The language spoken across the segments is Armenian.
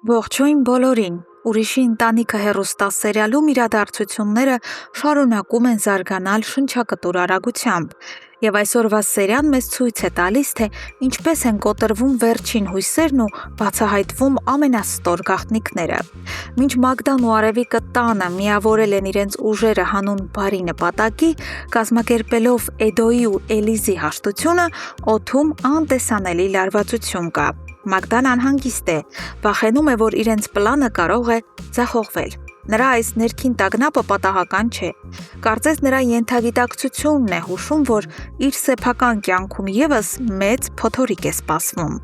Ողջույն բոլորին, ուրիշի ընտանիքը հեռուստասերիալում իրադարձությունները շարունակում են զարգանալ շնչակտուր արագությամբ, և այսօրվա սերիան մեզ ցույց է տալիս, թե ինչպես են կոտրվում վերջին հույսերն ու բացահայտվում ամենաստոր գաղտնիքները։ Մինչ Մագդան ու Արևիկը տանը միավորել են իրենց ուժերը հանուն բարի նպատակի, կազմակերպելով Էդոյի ու Էլիզի հաշտությունը, օդում անտեսանելի լարվածություն կա։ Մագդան անհանգիստ է, վախենում է, որ իրենց պլանը կարող է ձախողվել։ Նրա այս ներքին տագնապը պատահական չէ։ Կարծես նրա ենթագիտակցությունն է հուշում, որ իր սեփական կյանքում ևս մեծ փոթորիկ է սպասվում։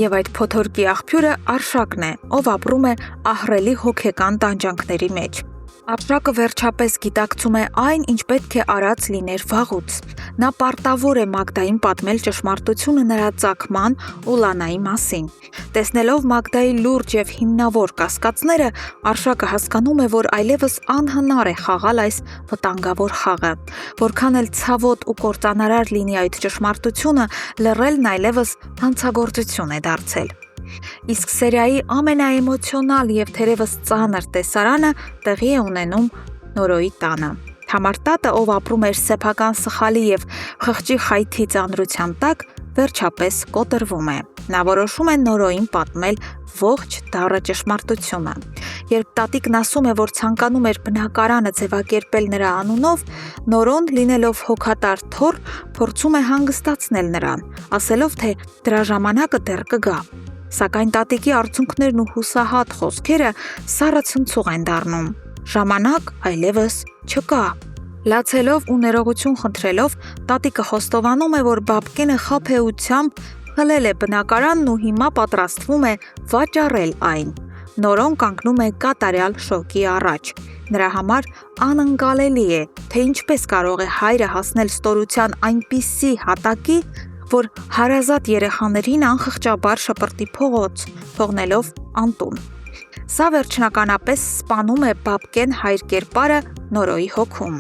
Եվ այդ փոթորկի աղբյուրը Արշակն է, ով ապրում է ահռելի հոգեկան տանջանքների մեջ։ Արշակը վերջապես գիտակցում է այն, ինչ պետք է արած լիներ վաղուց։ Նա պարտավոր է Մագդային պատմել ճշմարտությունը նրա ծագման ու Լանայի մասին։ Տեսնելով Մագդայի լուրջ և հիմնավոր կասկածները, Արշակը հասկանում է, որ այլևս անհնար է խաղալ այս վտանգավոր խաղը։ Որքան էլ ցավոտ ու կործանարար լինի այդ ճշմարտությունը, լռելն այլևս հանցագործություն է դարձել։ Իսկ սերիայի ամենաէմոցիոնալ և թերևս ծանր տեսարանը տեղի է ունենում Նորոյի տանը։ Թամարտատը, ով ապրում էր սեփական սխալի և խղճի խայթի ծանրության տակ, վերջապես կոտրվում է։ Նա որոշում է Նորոյին պատմել ողջ դառը ճշմարտությունը։ Երբ տատիկն ասում է, որ ցանկանում էր բնակարանը ձևակերպել նրա անունով, Նորոն, լինելով հոգատար թոռ, փորձում է հանգստացնել նրան, ասելով, թե դրա ժամանակը դեռ կգա։ Սակայն տատիկի արցունքներն ու հուսահատ խոսքերը սառը ցնցող են դառնում։ Ժամանակ այլևս չկա։ Լացելով ու ներողություն խնդրելով, տատիկը խոստովանում է, որ Բաբկենը խաբեությամբ խլել է բնակարանն ու հիմա պատրաստվում է վաճառել այն։ Նորոն կանգնում է կատարյալ շոկի առաջ։ Նրա համար անընկալելի է, թե ինչպես կարող է հայրը հասնել ստորության այնպիսի հատակի, որ հարազատ երեխաներին անխղճաբար շպրտի փողոց, թողնելով անտուն։ Սա վերջնականապես սպանում է Բաբկեն հայր կերպարը Նորոյի հոգում։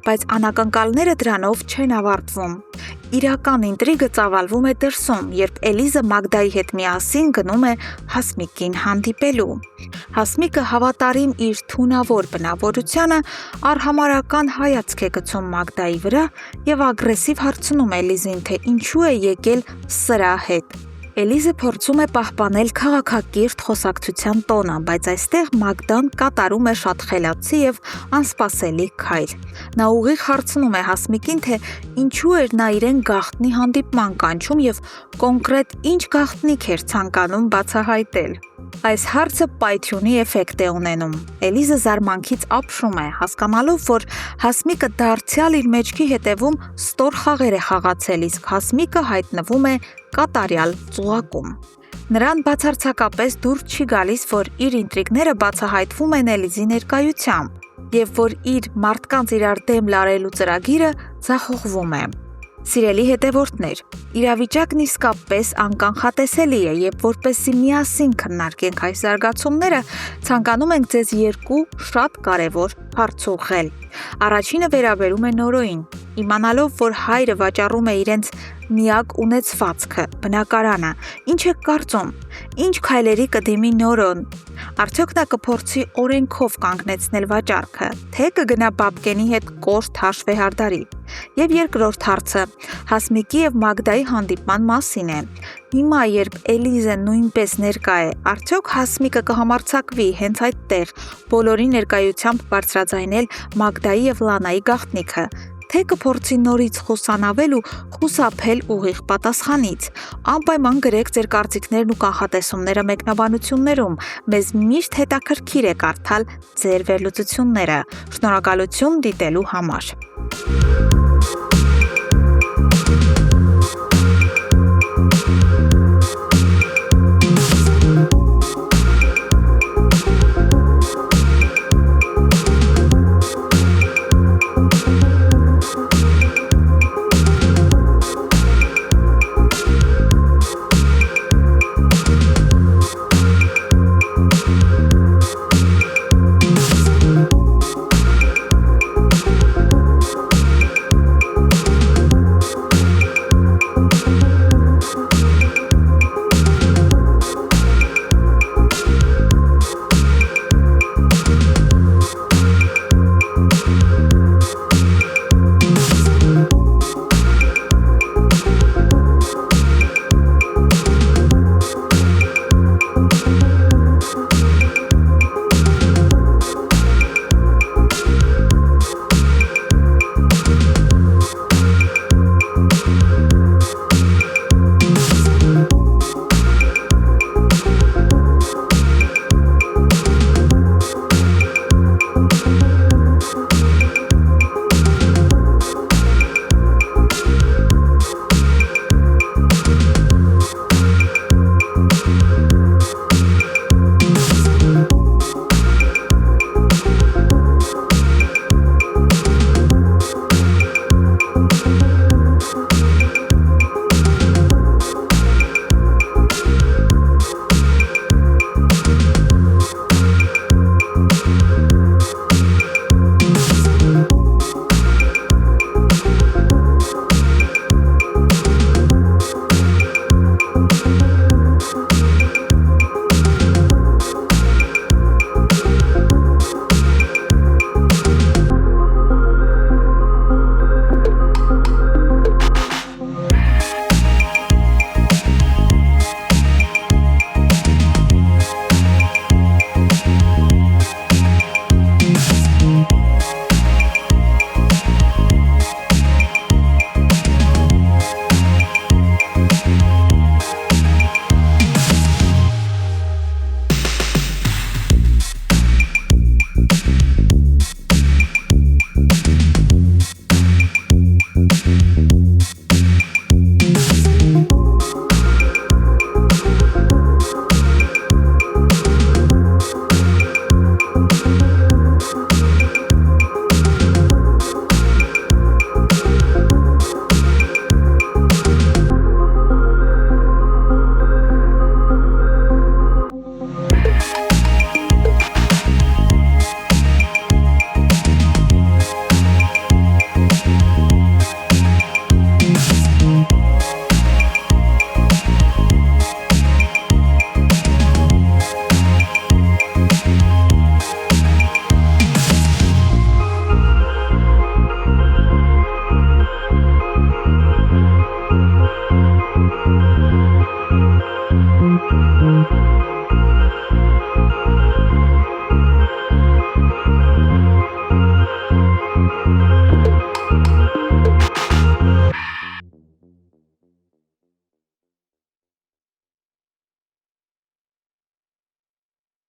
Բայց անակնկալները դրանով չեն ավարտվում։ Իրական ինտրիգը ծավալվում է դրսում, երբ Էլիզը Մագդայի հետ միասին գնում է Հասմիկին հանդիպելու։ Հասմիկը հավատարիմ իր թունավոր բնավորությանը արհամարհական հայացք է գցում Մագդայի վրա և ագրեսիվ հարցնում Էլիզին, թե ինչու է եկել սրա հետ։ Էլիզը փորձում է պահպանել քաղաքակիրթ խոսակցության տոնը, բայց այստեղ Մագդան կատարում է շատ խելացի և անսպասելի քայլ։ Նա ուղիղ հարցնում է Հասմիկին, թե ինչու էր նա իրեն գաղտնի հանդիպման կանչում և կոնկրետ ինչ գաղտնիք էր ցանկանում բացահայտել։ Այս հարցը պայթյունի էֆեկտ է ունենում։ Էլիզը զարմանքից ապշում է, հասկանալով, որ Հասմիկը դարձյալ իր մեջքի հետևում ստոր խաղեր է խաղացել, իսկ Հասմիկը հայտնվում է կատարյալ ծուղակում։ Նրան բացարձակապես դուր չի գալիս, որ իր ինտրիգները բացահայտվում են Էլիզի ներկայությամբ և որ իր մարդկանց իրար դեմ լարելու ծրագիրը ձախողվում է։ Սիրելի հետևորդներ, իրավիճակն իսկապես անկանխատեսելի է, և որպեսզի միասին քննարկենք այս զարգացումները, ցանկանում ենք ձեզ երկու շատ կարևոր հարց ուղղել։ Առաջինը վերաբերում է Նորոյին։ Իմանալով, որ հայրը վաճառում է իրենց միակ ունեցվածքը, բնակարանը, ինչ եք կարծում, ինչ քայլերի կդիմի Նորոն։ Արդյոք նա կփորձի օրենքով կանգնեցնել վաճառքը, թե կգնա Բաբկենի հետ կոշտ հաշվեհարդարի։ Եվ երկրորդ հարցը Հասմիկի և Մագդայի հանդիպման մասին է։ Հիմա, երբ Էլիզեն նույնպես ներկա է, արդյոք Հասմիկը կհամարձակվի հենց այդտեղ բոլորի ներկայությամբ բարձրաձայնել Մագդայի և Լանայի գաղտնիքը, թե կփորձի նորից խուսանավել ու խուսափել ուղիղ պատասխանից։ Անպայման գրեք ձեր կարծիքներն ու կանխատեսումները մեկնաբանություններում։ Մեզ միշտ հետաքրքիր է կարդալ ձեր վերլուծությունները։ Շնորհակալություն դիտելու համար։